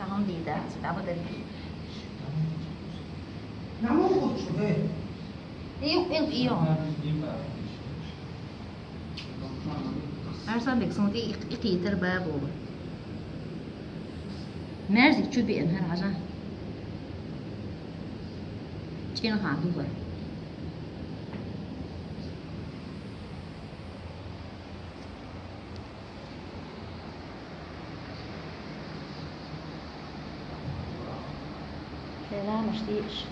هم دیده سبب داری نمو خود شده iyo ارسل بك صوتي يقيتر بابو مرزك شو بينهر عشان شنو هعدوها لا مشتيش